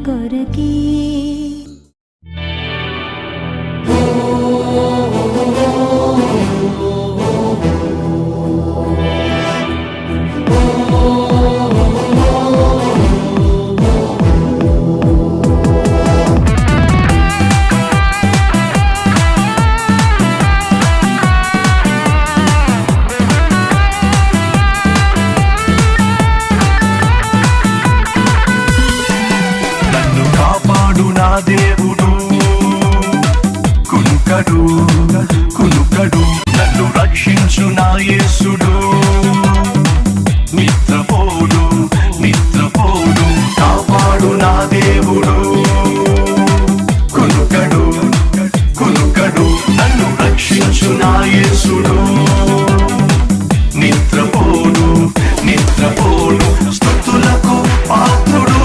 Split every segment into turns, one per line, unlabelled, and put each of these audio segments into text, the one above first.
కొరకే.
దేవుడు కునుకడు కునుకడు, నన్ను రక్షించు నా యేసుడు. నిద్రపోడు నిద్రపోడు, కాపాడు నా దేవుడు. కునుకడు కునుకడు, నన్ను రక్షించు నా యేసుడు. నిద్రపోడు నిద్రపోడు, స్తుతులకు పాత్రుడు.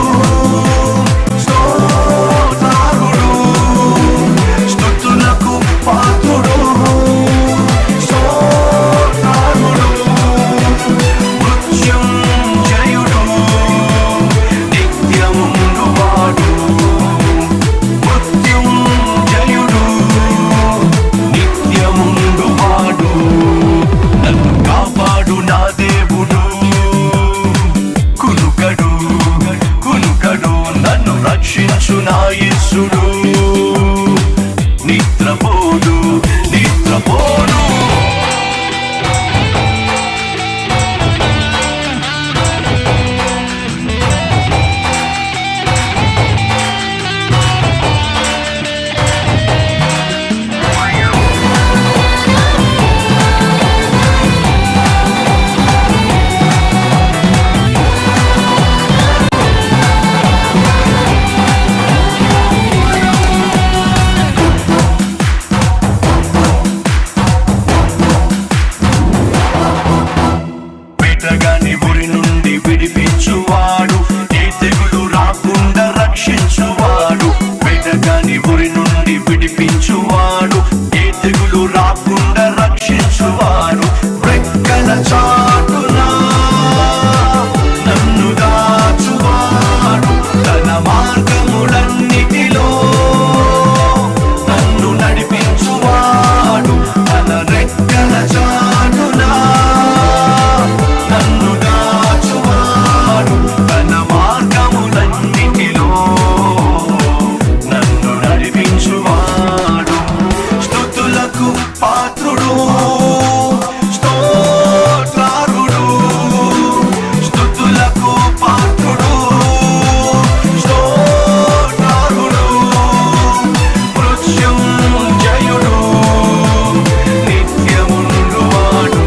రక్షించు నా యేసుడు. నిద్రపోడు నిద్రపోడు. వేటగాని ఉరి నుండి విడిపించువాడు, ఏ తెగులు రాకుండా రక్షించువాడు. వేటగాని ఉరి నుండి విడిపించువాడు, ఏ తెగులు రాకుండా రక్షించువాడు. రెక్కల చాటున నన్ను దాచువాడు, తన మార్గములన్నిటిలో నన్ను నడిపించువాడు. తన రెక్కల చాటున నన్ను దాచువాడు, తన మార్గములన్నిటిలో నన్ను నడిపించువాడు. స్తుతులకు పాత్రుడు, స్తోత్రార్హుడు. స్తుతులకు పాత్రుడు, స్తోత్రార్హుడు. మృత్యుంజయుడు, నిత్యముండువాడు.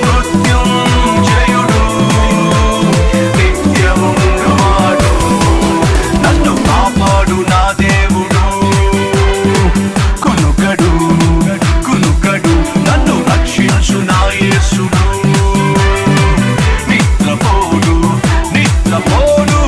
మృత్యుంజయుడు, నిత్యముండువాడు. నన్ను కాపాడు నా దేవుడు. కునుకడు కునుకడు, నన్ను రక్షించు నా యేసుడు. నిద్రపోడు నిద్రపోడు.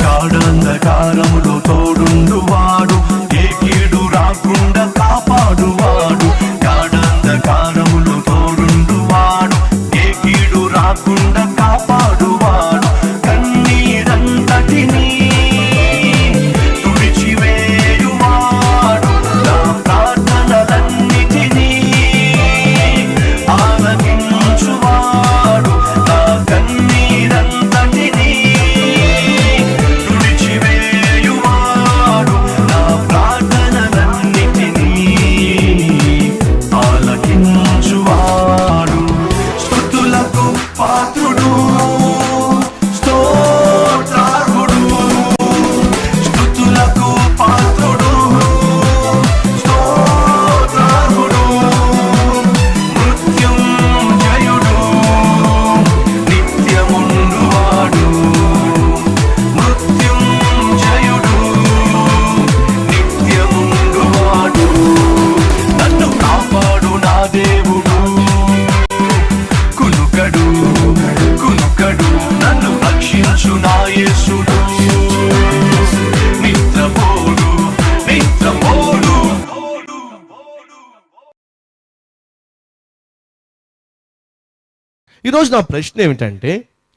గాఢాంధకారములో తోడుండువాడు, ఏ కీడు రాకుండా కాపాడువాడు. గాఢాంధకారములో తోడుండువాడు, ఏ కీడు రాకుండా కాపాడువాడు. కన్నీరంతటినీ తుడిచివేయువాడు, నా ప్రార్థనలన్నిటినీ ఆలకించువాడు. నా కన్నీరంతటినీ తుడిచివేయువాడు, నా ప్రార్థన
ఈరోజు నా ప్రశ్న ఏమిటంటే,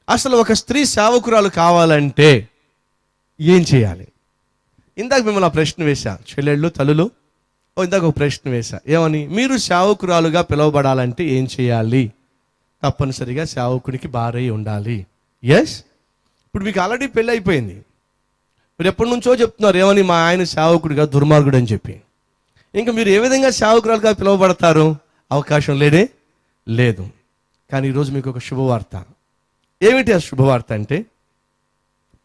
అసలు ఒక స్త్రీ సేవకురాలు కావాలంటే ఏం చేయాలి? ఇందాక మిమ్మల్ని ఆ ప్రశ్న వేశా, చెల్లెళ్ళు తల్లులు. ఇందాక ఒక ప్రశ్న వేశా, ఏమని? మీరు సేవకురాలుగా పిలువబడాలంటే ఏం చేయాలి? తప్పనిసరిగా సేవకునికి భార్య ఉండాలి. ఎస్. ఇప్పుడు మీకు ఆల్రెడీ పెళ్ళి అయిపోయింది. మీరు ఎప్పటి నుంచో చెప్తున్నారు ఏమని? మా ఆయన సేవకుడిగా దుర్మార్గుడు అని చెప్పి. ఇంకా మీరు ఏ విధంగా సేవకురాలుగా పిలువబడతారు? అవకాశం లేదు. కానీ ఈరోజు మీకు ఒక శుభవార్త. ఏమిటి ఆ శుభవార్త అంటే,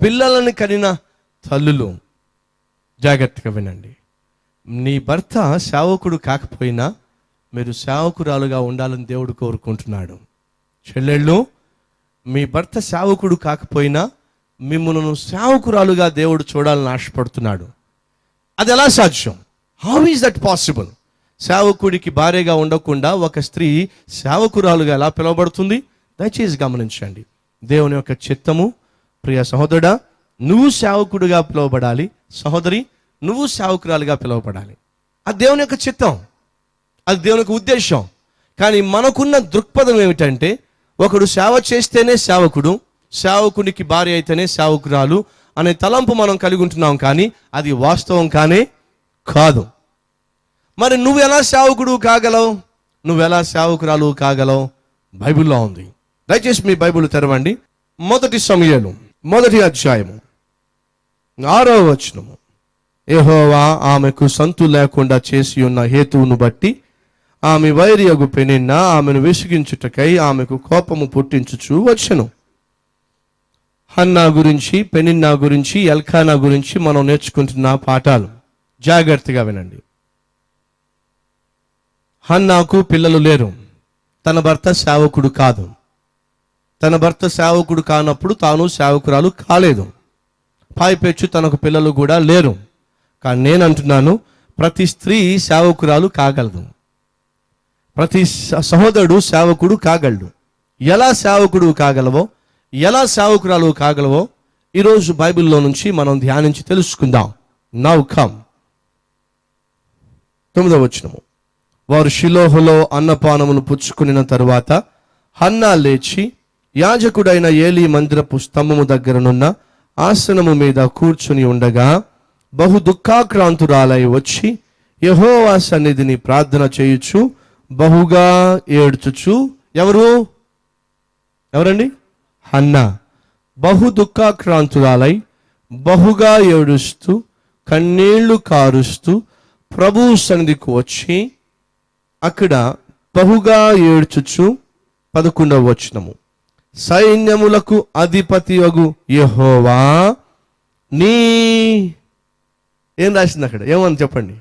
పిల్లలను కనిన తల్లులు జాగ్రత్తగా వినండి. నీ భర్త సేవకుడు కాకపోయినా మీరు సేవకురాలుగా ఉండాలని దేవుడు కోరుకుంటున్నాడు. చెల్లెళ్ళు, మీ భర్త సేవకుడు కాకపోయినా మిమ్మల్ని సేవకురాలుగా దేవుడు చూడాలని ఆశపడుతున్నాడు. అది ఎలా సాధ్యం? How is that possible? సేవకుడికి భార్యగా ఉండకుండా ఒక స్త్రీ సేవకురాలుగా ఎలా పిలువబడుతుంది? దయచేసి గమనించండి. దేవుని యొక్క చిత్తము. ప్రియ సహోదరుడా, నువ్వు సేవకుడిగా పిలువబడాలి. సహోదరి, నువ్వు సేవకురాలుగా పిలువబడాలి. అది దేవుని యొక్క చిత్తం, అది దేవుని యొక్క ఉద్దేశం. కానీ మనకున్న దృక్పథం ఏమిటంటే, ఒకడు సేవ చేస్తేనే సేవకుడు, సేవకునికి భార్య అయితేనే సేవకురాలు అనే తలంపు మనం కలిగి ఉంటున్నాం. కానీ అది వాస్తవం కాదు. మరి నువ్వు ఎలా సేవకుడు కాగలవు? నువ్వెలా సేవకురాలు కాగలవు? బైబిల్లో ఉంది. దయచేసి మీ బైబిల్ తెరవండి. 1 సమూయేలు 1వ అధ్యాయము 6వ వచనము. యెహోవా ఆమెకు సంతు లేకుండా చేసి ఉన్న హేతువును బట్టి ఆమె వైరియగు పెనిన్న ఆమెను విసిగించుటకై ఆమెకు కోపము పుట్టించుచు వచ్చెను. హన్నా గురించి, పెనిన్నా గురించి, ఎల్కానా గురించి మనం నేర్చుకుంటున్న పాఠాలు జాగ్రత్తగా వినండి. హన్నాకు పిల్లలు లేరు. తన భర్త సేవకుడు కాదు. తన భర్త సేవకుడు కానప్పుడు తాను సేవకురాలు కాలేదు. పైపెచ్చు తనకు పిల్లలు కూడా లేరు. కానీ నేను అంటున్నాను, ప్రతి స్త్రీ సేవకురాలు కాగలదు. ప్రతి సహోదరుడు సేవకుడు కాగలడు. ఎలా సేవకుడు కాగలవో, ఎలా సేవకురాలు కాగలవో ఈరోజు బైబిల్లో నుంచి మనం ధ్యానించి తెలుసుకుందాం. Now come. 9వ వచనము. వారు షిలోహులో అన్నపానమును పుచ్చుకునిన తరువాత హన్నా లేచి యాజకుడైన ఏలీ మందిరపు స్తంభము దగ్గరనున్న ఆసనము మీద కూర్చుని ఉండగా బహు దుఃఖాక్రాంతురాలై వచ్చి యెహోవా సన్నిధిని ప్రార్థన చేయుచు బహుగా ఏడ్చుచు. ఎవరండి? హన్నా. బహు దుఃఖాక్రాంతురాలై బహుగా ఏడుస్తూ కన్నీళ్లు కారుస్తూ ప్రభువు సన్నిధికి వచ్చి అక్కడ బహుగా ఏడ్చుచు 11వ వచనము. సైన్యములకు అధిపతియగు యెహోవా నీ, ఏం రాసింది అక్కడ? ఏమని చెప్పండి?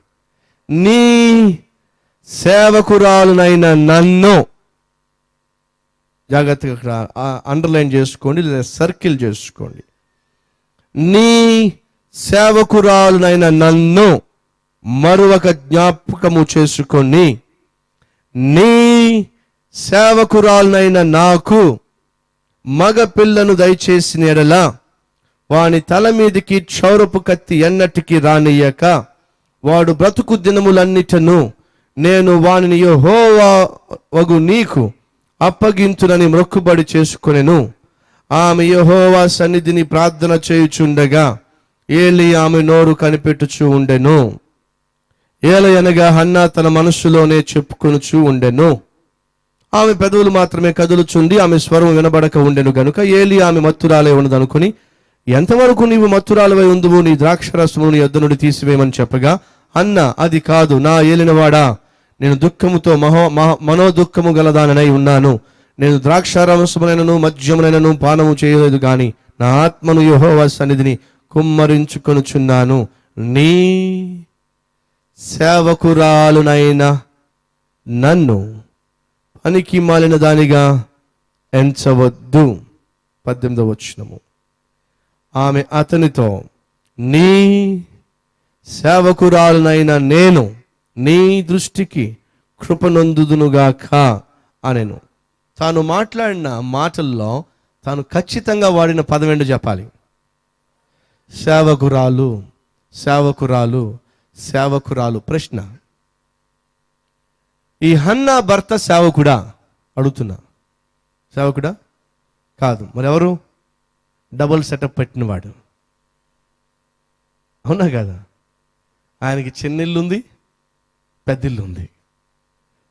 నీ సేవకురాలునైన నన్ను. జాగ్రత్తగా అక్కడ అండర్లైన్ చేసుకోండి లేదా సర్కిల్ చేసుకోండి. నీ సేవకురాలునైన నన్ను మరొక జ్ఞాపకము చేసుకొని నీ సేవకురాలునైన నాకు మగ పిల్లను దయచేసిన ఎడల వాని తల మీదికి క్షౌరపు కత్తి ఎన్నటికి రానియ్యక వాడు బ్రతుకు దినములన్నిటను నేను వానిని యెహోవా వగు నీకు అప్పగించునని మొక్కుబడి చేసుకొనెను. ఆమె యెహోవా సన్నిధిని ప్రార్థన చేయుచుండగా ఏలీ ఆమె నోరు కనిపెట్టుచూ ఉండెను. ఏలయనగా హన్నా తన మనస్సులోనే చెప్పుకొనుచూ ఉండెను. ఆమె పెదవులు మాత్రమే కదులుచుండి ఆమె స్వరం వినబడక ఉండెను గనుక ఏలీ ఆమె మత్తురాలై ఉన్నదనుకుని, ఎంతవరకు నీవు మత్తురాలవై ఉందువు, నీ ద్రాక్షరసము నీ యొద్ద నుండి తీసివేయమని చెప్పగా, అన్న అది కాదు, నా ఏలినవాడా, నేను దుఃఖముతో మనోదుఃఖము గలదానై ఉన్నాను. నేను ద్రాక్షారసమునైనను మద్యమునైనను పానము చేయలేదు గాని నా ఆత్మను యెహోవా సన్నిధిని కుమ్మరించుకొనుచున్నాను. నీ సేవకురాలునైన నన్ను పనికి మాలిన దానిగా ఎంచవద్దు. 18వ వచనము. ఆమె అతనితో, నీ సేవకురాలునైన నేను నీ దృష్టికి కృపనొందుదునుగాక అనెను. తాను మాట్లాడిన మాటల్లో తాను ఖచ్చితంగా వాడిన పదం ఏంటో చెప్పాలి. సేవకురాలు, సేవకురాలు, సేవకురాలు. ప్రశ్న, ఈ హన్నా భర్త సేవకుడా? అడుగుతున్నా. సేవకుడా కాదు. మరి ఎవరు? డబుల్ సెటప్ పెట్టినవాడు. అవునా కదా? ఆయనకి చిన్నిల్లు ఉంది, పెద్దిల్లు ఉంది.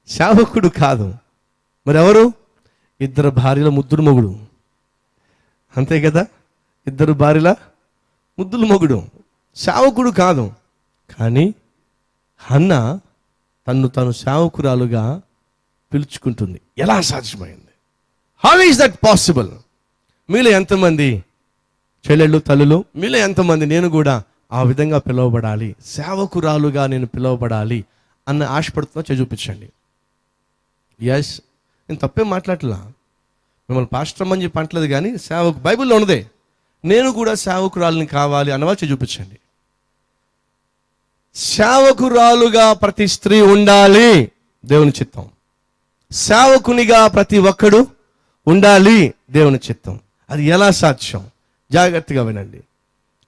సేవకుడు కాదు. మరి ఎవరు? ఇద్దరు భార్యల ముద్దుడు మొగుడు. అంతే కదా? ఇద్దరు భార్యల ముద్దులు మొగుడు. సేవకుడు కాదు. కానీ హన్న తను సేవకురాలుగా పిలుచుకుంటుంది. ఎలా సాధ్యమైంది? How is that possible? మీలో ఎంతమంది చెల్లెళ్ళు, తల్లులు, మీలో ఎంతమంది నేను కూడా ఆ విధంగా పిలువబడాలి, సేవకురాలుగా నేను పిలువబడాలి అన్న ఆశపడుతున్నా చూపించండి. ఎస్, నేను తప్పేం మాట్లాడలా, మిమ్మల్ని పాస్టర్ అని చెప్పి అంటలేదు. కానీ బైబిల్లో ఉన్నదే, నేను కూడా సేవకురాలని కావాలి అన్నవాళ్ళు చూపించండి. సేవకురాలుగా ప్రతి స్త్రీ ఉండాలి, దేవుని చిత్తం. సేవకునిగా ప్రతి ఒక్కడు ఉండాలి, దేవుని చిత్తం. అది ఎలా సాధ్యం? జాగ్రత్తగా వినండి.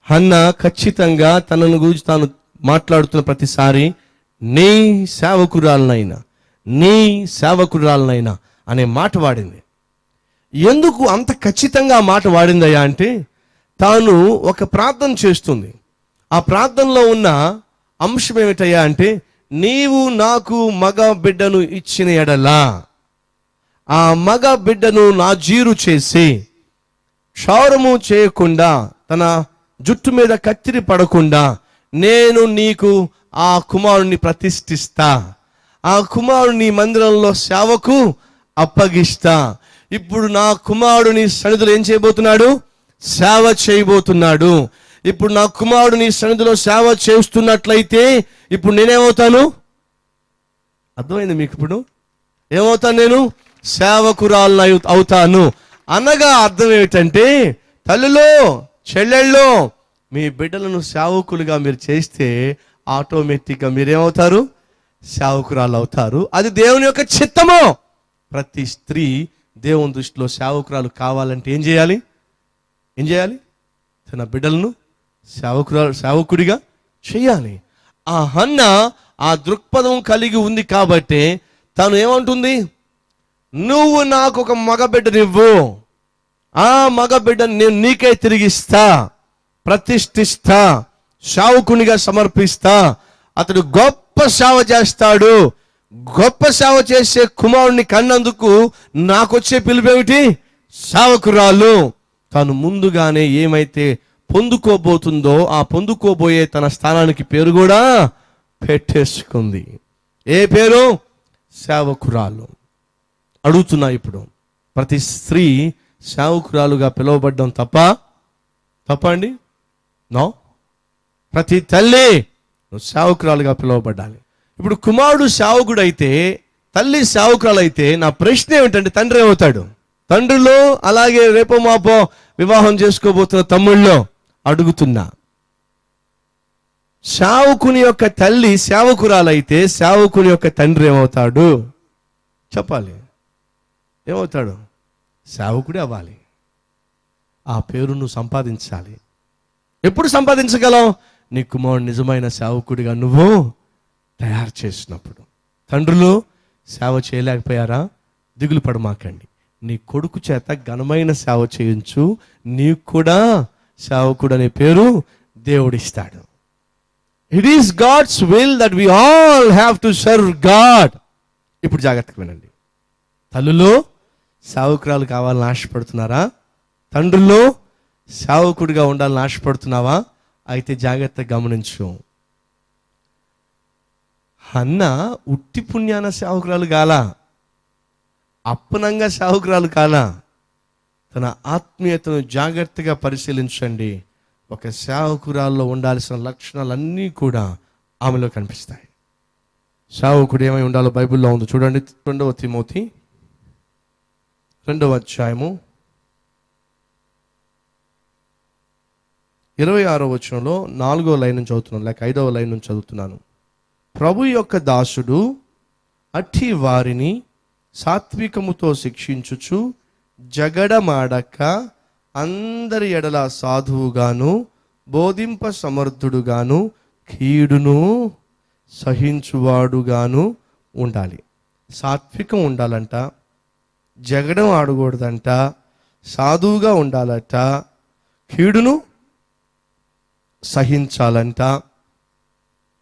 హన్న ఖచ్చితంగా తనను గురించి తాను మాట్లాడుతున్న ప్రతిసారి నీ సేవకురాలనైనా అనే మాట వాడింది. ఎందుకు అంత ఖచ్చితంగా ఆ మాట వాడిందయ్యా అంటే, తాను ఒక ప్రార్థన చేస్తుంది. ఆ ప్రార్థనలో ఉన్న అంశం ఏమిటయ్యా అంటే, నీవు నాకు మగ బిడ్డను ఇచ్చిన ఎడలా ఆ మగ బిడ్డను నా జీరు చేసి క్షౌరము చేయకుండా, తన జుట్టు మీద కత్తిరి పడకుండా నేను నీకు ఆ కుమారుని ప్రతిష్ఠిస్తా, ఆ కుమారుని మందిరంలో సేవకు అప్పగిస్తా. ఇప్పుడు నా కుమారుని సన్నిధిలో ఏం చేయబోతున్నాడు? సేవ చేయబోతున్నాడు. ఇప్పుడు నా కుమారుడు నీ సన్నిధిలో సేవ చేస్తున్నట్లయితే ఇప్పుడు నేనేమవుతాను? అర్థమైంది మీకు? ఇప్పుడు ఏమవుతాను? నేను సేవకురాలను అవుతాను. అనగా అర్థం ఏమిటంటే, తల్లిలో, చెల్లెళ్ళో మీ బిడ్డలను సేవకులుగా మీరు చేస్తే ఆటోమేటిక్గా మీరేమవుతారు? సేవకురాలు అవుతారు. అది దేవుని యొక్క చిత్తము. ప్రతి స్త్రీ దేవుని దృష్టిలో సేవకురాలు కావాలంటే ఏం చేయాలి? తన బిడ్డలను సేవకుడిగా చేయాలి. ఆ హన్న ఆ దృక్పథం కలిగి ఉంది కాబట్టి తను ఏమంటుంది? నువ్వు నాకు ఒక మగబిడ్డనివ్వు, ఆ మగబిడ్డను నేను నీకే తిరిగిస్తా, ప్రతిష్ఠిస్తా, సేవకునిగా సమర్పిస్తా. అతడు గొప్ప సేవ చేస్తాడు. గొప్ప సేవ చేసే కుమారుని కన్నందుకు నాకొచ్చే పిలుపేమిటి? సేవకురాలు. తాను ముందుగానే ఏమైతే పొందుకోబోతుందో ఆ పొందుకోబోయే తన స్థానానికి పేరు కూడా పెట్టేసుకుంది. ఏ పేరు? సేవకురాలు. అడుగుతున్నా, ఇప్పుడు ప్రతి స్త్రీ సేవకురాలుగా పిలువబడ్డం తప్పండి? నో. ప్రతి తల్లి నువ్వు సేవకురాలుగా పిలువబడ్డాలి. ఇప్పుడు కుమారుడు సేవకుడు అయితే, తల్లి సేవకురాలు అయితే, నా ప్రశ్న ఏమిటంటే, తండ్రి ఏమవుతాడు? తండ్రిలో, అలాగే రేపో మాపో వివాహం చేసుకోబోతున్న తమ్ముళ్ళో అడుగుతున్నా, సేవకుని యొక్క తల్లి సేవకురాలైతే సేవకుని యొక్క తండ్రి ఏమవుతాడు? చెప్పాలి. ఏమవుతాడు? సేవకుడే అవ్వాలి. ఆ పేరు నువ్వు సంపాదించాలి. ఎప్పుడు సంపాదించగలవు? నీ కుమారుడు నిజమైన సేవకుడిగా నువ్వు తయారు చేసినప్పుడు. తండ్రులు సేవ చేయలేకపోయారా? దిగులు పడమాకండి. నీ కొడుకు చేత ఘనమైన సేవ చేయించు, నీకు కూడా సేవకుడు అనే పేరు దేవుడిస్తాడు. It is God's will that we all have to serve God. ఇప్పుడు జాగ్రత్తగా వినండి. తల్లులు సేవకురాలు కావాలని ఆశపడుతున్నారా? తండ్రులు సేవకుడిగా ఉండాలని ఆశపడుతున్నావా? అయితే జాగ్రత్తగా గమనించు. హన్న ఉట్టి పుణ్యాన సేవకురాలు కాలా, అప్పనంగా సేవకురాలు కాలా. తన ఆత్మీయతను జాగ్రత్తగా పరిశీలించండి. ఒక సేవకురాల్లో ఉండాల్సిన లక్షణాలన్నీ కూడా ఆమెలో కనిపిస్తాయి. సేవకుడు ఏమై ఉండాలో బైబిల్లో ఉంది, చూడండి. 2 తిమోతి 2వ అధ్యాయము 26వ వచనంలో 4వ లైన్ నుంచి చదువుతున్నాను, లేక 5వ లైన్ నుంచి చదువుతున్నాను. ప్రభు యొక్క దాసుడు అట్టి వారిని సాత్వికముతో శిక్షించుచు జగడమాడక అందరి ఎడల సాధువుగాను బోధింప సమర్థుడుగాను కీడును సహించువాడుగాను ఉండాలి. సాత్వికం ఉండాలంట, జగడం ఆడకూడదంట, సాధువుగా ఉండాలట, కీడును సహించాలంట.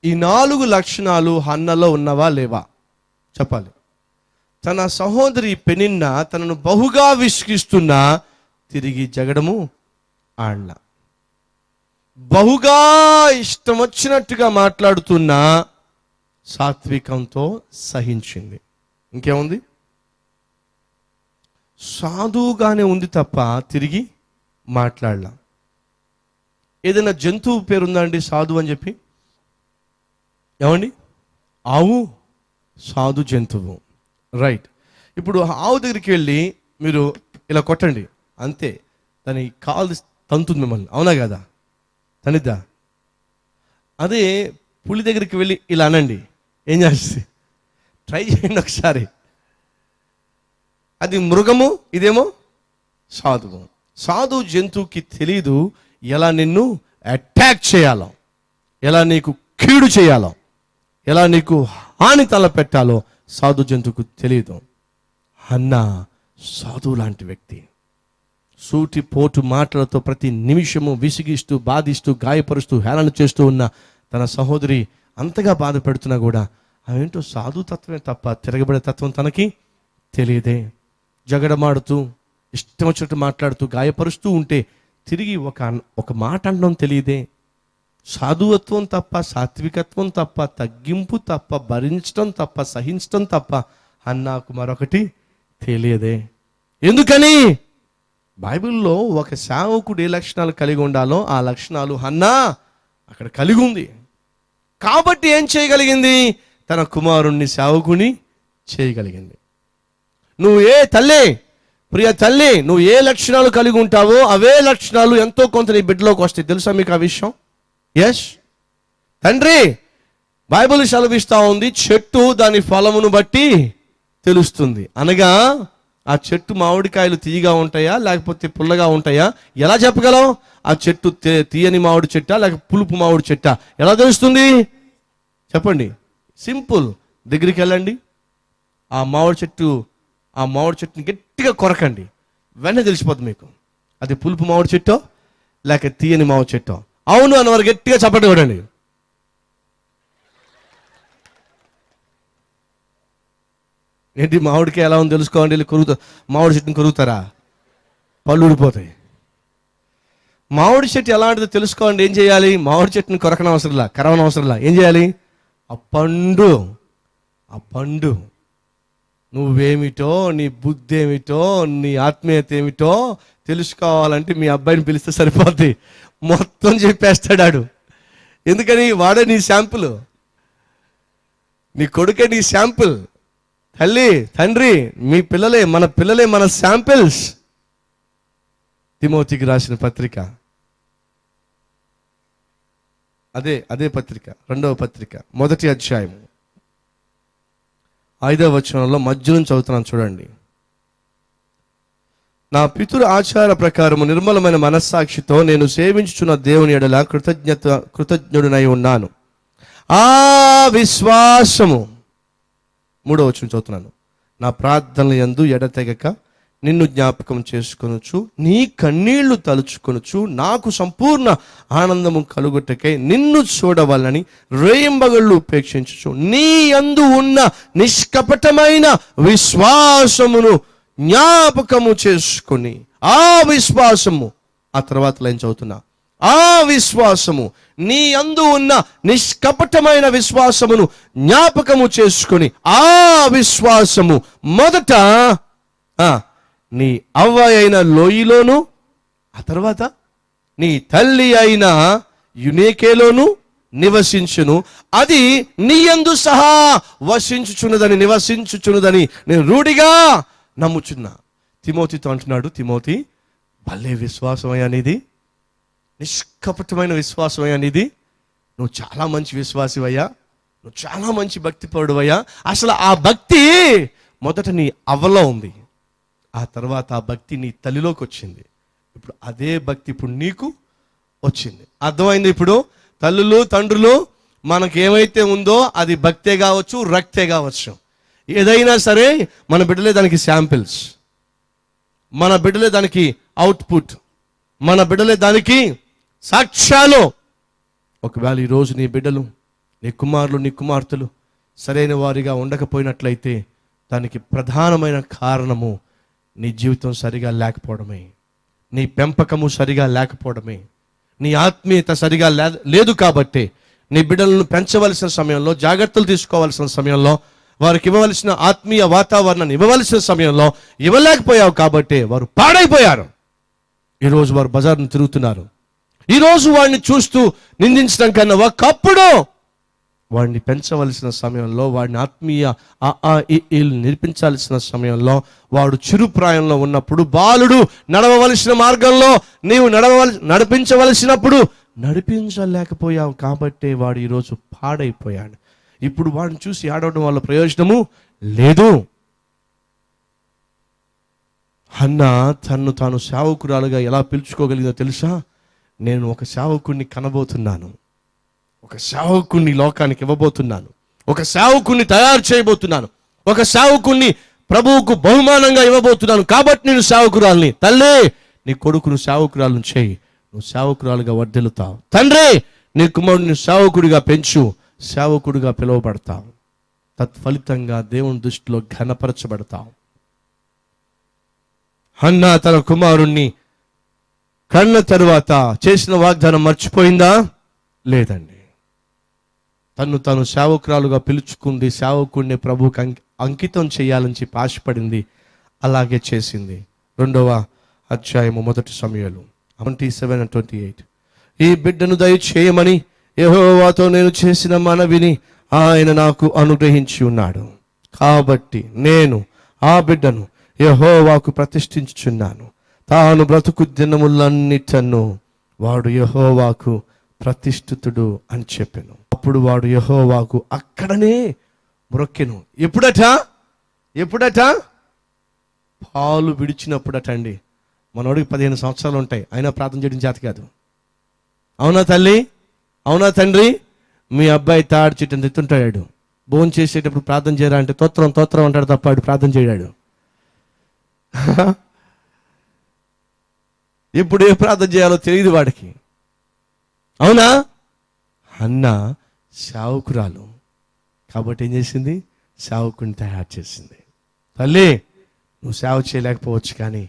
ఈ 4 లక్షణాలు హన్నలో ఉన్నవా లేవా చెప్పాలి. తన సహోదరి పెనిన్న తనను బహుగా విసిగిస్తున్నా తిరిగి జగడము ఆడల. బహుగా ఇష్టం వచ్చినట్టుగా మాట్లాడుతున్నా సాత్వికంతో సహించింది. ఇంకేముంది? సాధువుగానే ఉంది తప్ప తిరిగి మాట్లాడలా. ఏదైనా జంతువు పేరుందండి సాధు అని చెప్పి? ఏమండి? ఆవు సాధు జంతువు, రైట్. ఇప్పుడు ఆవు దగ్గరికి వెళ్ళి మీరు ఇలా కొట్టండి, అంతే, దాని కాలు తంతుంది మిమ్మల్ని, అవునా కదా? తనిద్దా? అదే పులి దగ్గరికి వెళ్ళి ఇలా అనండి, ఏం చేస్తుంది? ట్రై చేయండి ఒకసారి. అది మృగము, ఇదేమో సాధువు. సాధు జంతువుకి తెలీదు ఎలా నిన్ను అటాక్ చేయాలో, ఎలా నీకు కీడు చేయాలో, ఎలా నీకు హాని తలపెట్టాలో సాధు జంతువుకు తెలియదు. హన్నా సాధువు లాంటి వ్యక్తి. సూటి పోటు మాటలతో ప్రతి నిమిషము విసిగిస్తూ, బాధిస్తూ, గాయపరుస్తూ, హేళన చేస్తూ ఉన్న తన సహోదరి అంతగా బాధ పెడుతున్నా కూడా అవేంటో సాధు తత్వమే తప్ప తిరగబడే తత్వం తనకి తెలియదే. జగడమాడుతూ, ఇష్టం వచ్చినట్టు మాట్లాడుతూ, గాయపరుస్తూ ఉంటే తిరిగి ఒక మాట అనడం తెలియదే. సాధువత్వం తప్ప, సాత్వికత్వం తప్ప, తగ్గింపు తప్ప, భరించడం తప్ప, సహించడం తప్ప అన్నాకు మరొకటి తెలియదే. ఎందుకని? బైబిల్లో ఒక సేవకుడు ఏ లక్షణాలు కలిగి ఉండాలో ఆ లక్షణాలు హన్నా అక్కడ కలిగి ఉంది. కాబట్టి ఏం చేయగలిగింది? తన కుమారుణ్ణి సేవకుని చేయగలిగింది. నువ్వు ప్రియ తల్లి, నువ్వు ఏ లక్షణాలు కలిగి ఉంటావో అవే లక్షణాలు ఎంతో కొంత నీ బిడ్డలోకి వస్తాయి. తెలుసా మీకు ఆ విషయం? ఎస్ తండ్రి, బైబిల్ సెలవిస్తా ఉంది, చెట్టు దాని ఫలమును బట్టి తెలుస్తుంది. అనగా ఆ చెట్టు మామిడికాయలు తీయగా ఉంటాయా లేకపోతే పుల్లగా ఉంటాయా ఎలా చెప్పగలం? ఆ చెట్టు తీయని మామిడి చెట్టా లేక పులుపు మామిడి చెట్టా ఎలా తెలుస్తుంది చెప్పండి? సింపుల్. దగ్గరికి వెళ్ళండి, ఆ మామిడి చెట్టుని గట్టిగా కొరకండి, వెంటనే తెలిసిపోతుంది మీకు అది పులుపు మామిడి చెట్టో లేక తీయని మామిడి చెట్టో. అవును అన్నవారు గట్టిగా చప్పట్లు కొట్టండి. ఏంటి మామిడికాయ ఎలా ఉంది తెలుసుకోండి, మామిడి చెట్టుని కొరుకుతారా? పళ్ళు ఊడిపోతాయి. మామిడి చెట్టు ఎలాంటిదో తెలుసుకోండి. ఏం చేయాలి? మామిడి చెట్టుని కొరకన అవసరంలా, కరవన అవసరంలా. ఏం చేయాలి? ఆ పండు నువ్వేమిటో, నీ బుద్ధి ఏమిటో, నీ ఆత్మీయత ఏమిటో తెలుసుకోవాలంటే మీ అబ్బాయిని పిలిస్తే సరిపోద్ది, మొత్తం చెప్పేస్తాడు. ఎందుకని? వాడే నీ శాంపుల్, నీ కొడుకే నీ శాంపుల్. తల్లి, తండ్రి, మీ పిల్లలే మన శాంపిల్స్. తిమోతికి రాసిన పత్రిక, అదే పత్రిక, 2వ పత్రిక, 1వ అధ్యాయం 5వ వచనంలో మధ్య నుంచి చదువుతున్నాను చూడండి. నా పితృ ఆచార ప్రకారము నిర్మలమైన మనస్సాక్షితో నేను సేవించుచున్న దేవుని ఎడల కృతజ్ఞుడినై ఉన్నాను. ఆ విశ్వాసము, 3వ వచనం చదువుతున్నాను, నా ప్రార్థనల యందు ఎడతెగక నిన్ను జ్ఞాపకం చేసుకొనుచు నీ కన్నీళ్లు తలుచుకొనుచు నాకు సంపూర్ణ ఆనందము కలుగుటకై నిన్ను చూడవాలని రేయింబగళ్ళు ఉపేక్షించుచు నీ యందు ఉన్న నిష్కపటమైన విశ్వాసమును జ్ఞాపకము చేసుకొని, ఆ విశ్వాసము, ఆ తర్వాత లైన్ చదువుతున్నా, ఆ విశ్వాసము, నీ యందు ఉన్న నిష్కపటమైన విశ్వాసమును జ్ఞాపకము చేసుకొని, ఆ విశ్వాసము మొదట నీ అవ్వ అయిన లోయలోను, ఆ తర్వాత నీ తల్లి అయిన యునేకేలోను నివసించును, అది నీ యందు సహా నివసించుచున్నదని నేను రూఢిగా నమ్ముచున్నా. తిమోతితో అంటున్నాడు, తిమోతి, భలే విశ్వాసమయ్యా నీది, నిష్కపటమైన విశ్వాసమయ్యా నీది, నువ్వు చాలా మంచి విశ్వాసివయ్యా, నువ్వు చాలా మంచి భక్తిపరుడువయ్యా. అసలు ఆ భక్తి మొదట నీ అవ్వలో ఉంది, ఆ తర్వాత ఆ భక్తి నీ తల్లిలోకి వచ్చింది, ఇప్పుడు అదే భక్తి ఇప్పుడు నీకు వచ్చింది. అర్థమైంది? ఇప్పుడు తల్లులు తండ్రులు మనకేమైతే ఉందో అది భక్తే కావచ్చు, రక్తే కావచ్చు, ఏదైనా సరే మన బిడ్డలే దానికి శాంపిల్స్. మన బిడ్డలే దానికి అవుట్పుట్, మన బిడ్డలే దానికి సాక్ష్యాలు. ఒకవేళ ఈరోజు నీ బిడ్డలు, నీ కుమారులు, నీ కుమార్తెలు సరైన వారిగా ఉండకపోయినట్లయితే దానికి ప్రధానమైన కారణము నీ జీవితం సరిగా లేకపోవడమే, నీ పెంపకము సరిగా లేకపోవడమే, నీ ఆత్మీయత సరిగా లేదు. కాబట్టి నీ బిడ్డలను పెంచవలసిన సమయంలో, జాగ్రత్తలు తీసుకోవాల్సిన సమయంలో, వారికి ఇవ్వవలసిన ఆత్మీయ వాతావరణాన్ని ఇవ్వవలసిన సమయంలో ఇవ్వలేకపోయావు. కాబట్టి వారు పాడైపోయారు. ఈరోజు వారు బజార్ను తిరుగుతున్నారు. ఈరోజు వాడిని చూస్తూ నిందించడం కన్నా ఒకప్పుడు వాడిని పెంచవలసిన సమయంలో, వాడిని ఆత్మీయ నేర్పించాల్సిన సమయంలో, వాడు చిరుప్రాయంలో ఉన్నప్పుడు, బాలుడు నడవవలసిన మార్గంలో నీవు నడిపించవలసినప్పుడు నడిపించలేకపోయావు. కాబట్టి వాడు ఈరోజు పాడైపోయాడు. ఇప్పుడు వాడిని చూసి ఆడవడం వల్ల ప్రయోజనము లేదు. హన్నా తన్ను తాను సేవకురాలుగా ఎలా పిలుచుకోగలిగిందో తెలుసా? నేను ఒక సేవకుడిని కనబోతున్నాను, ఒక సేవకుడిని లోకానికి ఇవ్వబోతున్నాను, ఒక సేవకుడిని తయారు చేయబోతున్నాను, ఒక సేవకుడిని ప్రభువుకు బహుమానంగా ఇవ్వబోతున్నాను. కాబట్టి నేను సేవకురాలని. తల్లి, నీ కొడుకును సేవకురాలను చేయి, నువ్వు సేవకురాలుగా వర్ధిల్లుతావు. తండ్రి, నీ కుమారుడిని సేవకుడిగా పెంచు, సేవకుడిగా పిలువబడతావు. తత్ఫలితంగా దేవుని దృష్టిలో ఘనపరచబడతావు. హన్నా తన కుమారుణ్ణి కన్న తరువాత చేసిన వాగ్దానం మర్చిపోయిందా? లేదండి. తను సేవకురాలుగా పిలుచుకుంది, సేవకుడిని ప్రభువుకి అంకితం చేయాలని చెప్పి ఆశపడింది. అలాగే చేసింది. 2వ అధ్యాయము 1 సమూయేలు 27:28. ఈ బిడ్డను దయచేయమని యెహోవాతో నేను చేసిన మనవిని ఆయన నాకు అనుగ్రహించి ఉన్నాడు. కాబట్టి నేను ఆ బిడ్డను యెహోవాకు ప్రతిష్ఠించుచున్నాను. తాను బ్రతుకు దినములన్నిటను వాడు యెహోవాకు ప్రతిష్ఠితుడు అని చెప్పాను. అప్పుడు వాడు యెహోవాకు అక్కడనే మొక్కెను. ఎప్పుడట? పాలు విడిచినప్పుడట అండి. మనోడికి 15 సంవత్సరాలు ఉంటాయి, అయినా ప్రార్థన చేయడం చేత కాదు. అవునా తల్లి? అవునా తండ్రి? మీ అబ్బాయి తాడు చెట్టుని ఎత్తుంటాడు, భోజనం చేసేటప్పుడు ప్రార్థన చేయరా అంటే తోత్రం అంటాడు తప్ప వాడు ప్రార్థన చేయడాడు. ఎప్పుడు ఏ ప్రార్థన చేయాలో తెలియదు వాడికి. అవునా? అన్న సేవకురాలు కాబట్టి ఏం చేసింది? సేవకుని తయారు చేసింది. తల్లి, నువ్వు సేవ చేయలేకపోవచ్చు, కానీ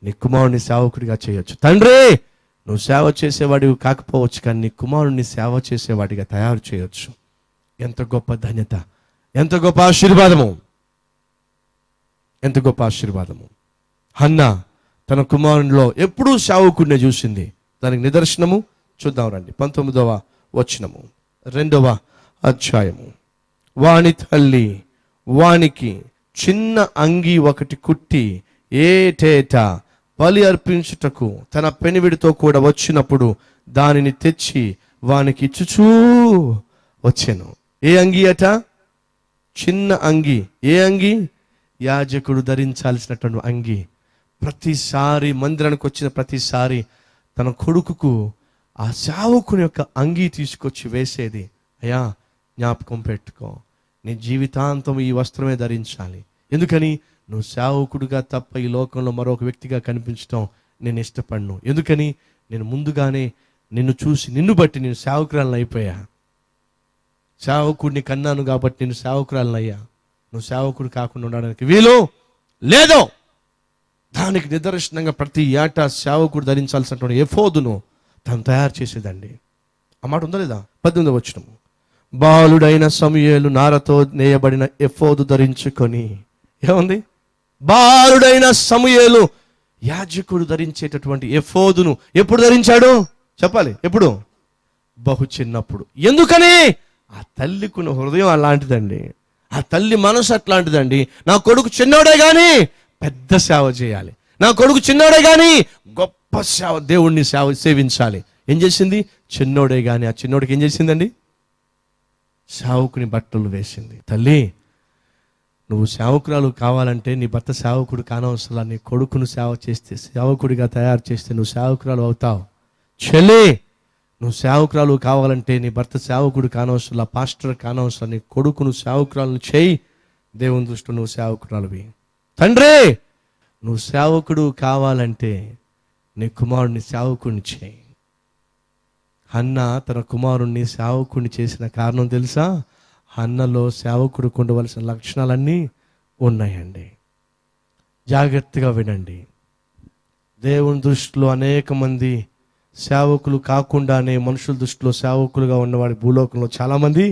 నీ కుమారుడిని సేవకుడిగా చేయొచ్చు. తండ్రి, నువ్వు సేవ చేసేవాడివి కాకపోవచ్చు, కానీ నీ కుమారుడిని సేవ చేసేవాడిగా తయారు చేయొచ్చు. ఎంత గొప్ప ధన్యత, ఎంత గొప్ప ఆశీర్వాదము, ఎంత గొప్ప ఆశీర్వాదము. హన్నా తన కుమారునిలో ఎప్పుడూ సేవకుడిని చూసింది. దానికి నిదర్శనము చూద్దాం రండి. 19వ వచనము 2వ అధ్యాయము. వాని తల్లి వానికి చిన్న అంగి ఒకటి కుట్టి ఏటేటా బలి అర్పించుటకు తన పెనివిడితో కూడా వచ్చినప్పుడు దానిని తెచ్చి వానికి ఇచ్చుచూ వచ్చాను. ఏ అంగి అట? చిన్న అంగి. ఏ అంగి? యాజకుడు ధరించాల్సినటువంటి అంగి. ప్రతిసారి మందిరానికి వచ్చిన ప్రతిసారి తన కొడుకుకు ఆ సేవకుని యొక్క అంగి తీసుకొచ్చి వేసేది. అయ్యా, జ్ఞాపకం పెట్టుకో, నీ జీవితాంతం ఈ వస్త్రమే ధరించాలి. ఎందుకని? నువ్వు సేవకుడిగా తప్ప ఈ లోకంలో మరొక వ్యక్తిగా కనిపించడం నేను ఇష్టపడను. ఎందుకని? నేను ముందుగానే నిన్ను చూసి, నిన్ను బట్టి నేను సేవకురాలను అయిపోయా. సేవకుడిని కన్నాను కాబట్టి నేను సేవకురాలను అయ్యా. నువ్వు సేవకుడు కాకుండా ఉండడానికి వీలు లేదు. దానికి నిదర్శనంగా ప్రతి ఏటా సేవకుడు ధరించాల్సినటువంటి ఎఫోదును తను తయారు చేసేదండి. ఆ మాట ఉందా లేదా? 18వ వచనము. బాలుడైన సమూయేలు నారతో నేయబడిన ఎఫోదు ధరించుకొని. ఏముంది? బాలుడైన సమూయేలు యాజకుడు ధరించేటటువంటి ఎఫోదును ఎప్పుడు ధరించాడు? చెప్పాలి. ఎప్పుడు? బహు చిన్నప్పుడు. ఎందుకని? ఆ తల్లికున్న హృదయం అలాంటిదండి, ఆ తల్లి మనసు అట్లాంటిదండి. నా కొడుకు చిన్నోడే కానీ పెద్ద సేవ చేయాలి, నా కొడుకు చిన్నోడే కానీ గొప్ప సేవ, దేవుణ్ణి సేవించాలి. ఏం చేసింది? చిన్నోడే కానీ ఆ చిన్నోడికి ఏం చేసిందండి? సేవకుని బట్టలు వేసింది. తల్లి, నువ్వు సేవకురాలు కావాలంటే నీ భర్త సేవకుడు కానవసరం, నీ కొడుకును సేవ చేస్తే, సేవకుడిగా తయారు చేస్తే నువ్వు సేవకురాలు అవుతావు. చెల్లి, నువ్వు సేవకురాలు కావాలంటే నీ భర్త సేవకుడు కానవసరం, పాస్టర్ కానవసరం, నీ కొడుకును సేవకురాలను చేయి. దేవుని దృష్టిలో నువ్వు సేవకురాలువి. తండ్రి, నువ్వు సేవకుడు కావాలంటే నీ కుమారుడిని సేవకుడిని చేయి. హన్నా తన కుమారుణ్ణి సేవకుడిని చేసిన కారణం తెలుసా? హన్నలో సేవకుడికి ఉండవలసిన లక్షణాలన్నీ ఉన్నాయండి. జాగ్రత్తగా వినండి. దేవుని దృష్టిలో అనేక మంది సేవకులు కాకుండానే మనుషుల దృష్టిలో సేవకులుగా ఉన్నవాడి భూలోకంలో చాలామంది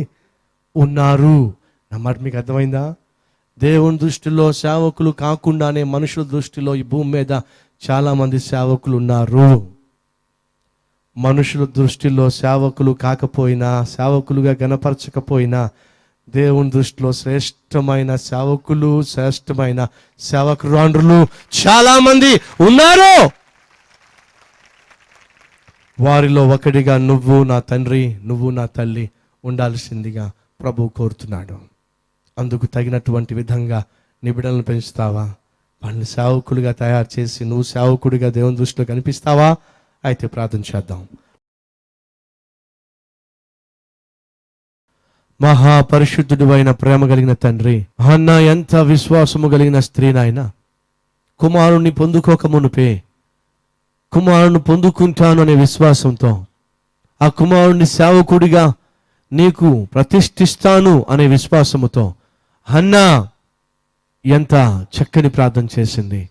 ఉన్నారు. నా మాట మీకు అర్థమైందా? దేవుని దృష్టిలో సేవకులు కాకుండానే మనుషుల దృష్టిలో ఈ భూమి మీద చాలామంది సేవకులు ఉన్నారు. మనుషుల దృష్టిలో సేవకులు కాకపోయినా, సేవకులుగా గణపరచకపోయినా, దేవుని దృష్టిలో శ్రేష్టమైన సేవకులు, శ్రేష్టమైన సేవకురాండ్రులు చాలామంది ఉన్నారు. వారిలో ఒకడిగా నువ్వు నా తండ్రి, నువ్వు నా తల్లి ఉండాల్సిందిగా ప్రభువు కోరుతున్నాడు. అందుకు తగినటువంటి విధంగా నీ బిడ్డలను పెంచుతావా? వాళ్ళని సేవకులుగా తయారు చేసి నువ్వు సేవకుడిగా దేవుని దృష్టిలో కనిపిస్తావా? అయితే ప్రార్థన చేద్దాం. మహాపరిశుద్ధుడు అయిన ప్రేమ కలిగిన తండ్రి, హన్నా ఎంత విశ్వాసము కలిగిన స్త్రీ నాయన. కుమారుణ్ణి పొందుకోక మునుపే కుమారుని పొందుకుంటాను అనే విశ్వాసంతో, ఆ కుమారుణ్ణి సేవకుడిగా నీకు ప్రతిష్ఠిస్తాను అనే విశ్వాసముతో హన్నా ఎంత చక్కని ప్రార్థన చేసింది.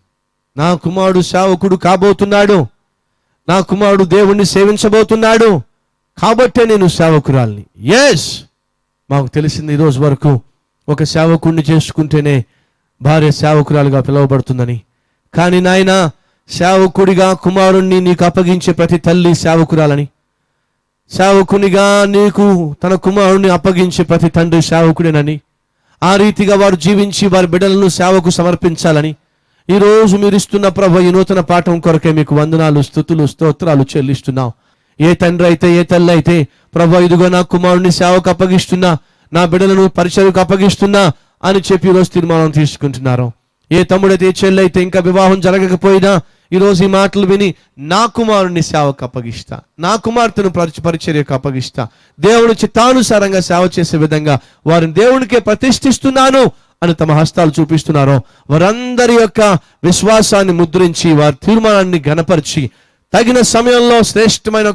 నా కుమారుడు సేవకుడు కాబోతున్నాడు, నా కుమారుడు దేవుణ్ణి సేవించబోతున్నాడు, కాబట్టే నేను సేవకురాల్ని. ఎస్, మాకు తెలిసింది ఈరోజు వరకు ఒక సేవకుడిని చేసుకుంటేనే భార్య సేవకురాలుగా పిలువబడుతుందని. కానీ నాయన, సేవకుడిగా కుమారుణ్ణి నీకు అప్పగించే ప్రతి తల్లి సేవకురాలని, సేవకునిగా నీకు తన కుమారుణ్ణి అప్పగించే ప్రతి తండ్రి సేవకుడేనని, ఆ రీతిగా వారు జీవించి వారి బిడ్డలను సేవకు సమర్పించాలని ఈరోజు మీరు ఇస్తున్న ప్రభు ఈ నూతన పాఠం కొరకే మీకు వందనాలు, స్తుతులు, స్తోత్రాలు చెల్లిస్తున్నాం. ఏ తండ్రి అయితే, ఏ తల్లి అయితే ప్రభు ఇదిగో నా కుమారుని సేవకు అప్పగిస్తున్నా, నా బిడ్డలను పరిచయకు అప్పగిస్తున్నా అని చెప్పి ఈరోజు తీర్మానం తీసుకుంటున్నారు. ఏ తమ్ముడైతే, ఏ చెల్లి అయితే ఇంకా వివాహం జరగకపోయినా ఈరోజు ఈ మాటలు విని నా కుమారుని సేవకు అప్పగిస్తా, నా కుమార్తెను పరిచర్యకు అప్పగిస్తా, దేవుని చిత్తానుసారంగా సేవ చేసే విధంగా వారిని దేవునికే ప్రతిష్ఠిస్తున్నాను అని తమ హస్తాలు చూపిస్తున్నారో వారందరి యొక్క విశ్వాసాన్ని ముద్రించి వారి తీర్మానాన్ని ఘనపరిచి తగిన సమయంలో శ్రేష్టమైన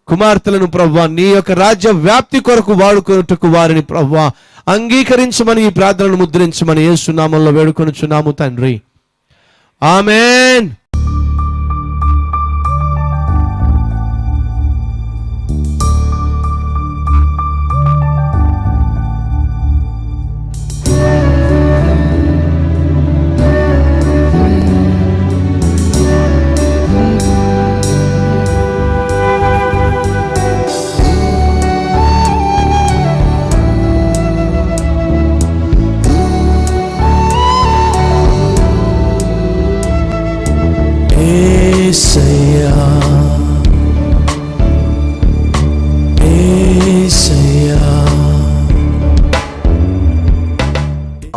కుమార్తెలను ప్రభువా నీ యొక్క రాజ్య వ్యాప్తి కొరకు వాడుకున్నట్టుకు వారిని ప్రభువా అంగీకరించమని ఈ ప్రార్థనను ముద్రించమని యేసు నామములో వేడుకొనుచున్నాము తండ్రి. ఆమేన్.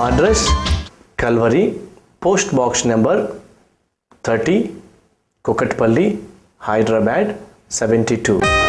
Address Calvary, post box number 30, Kukatpally, Hyderabad 72.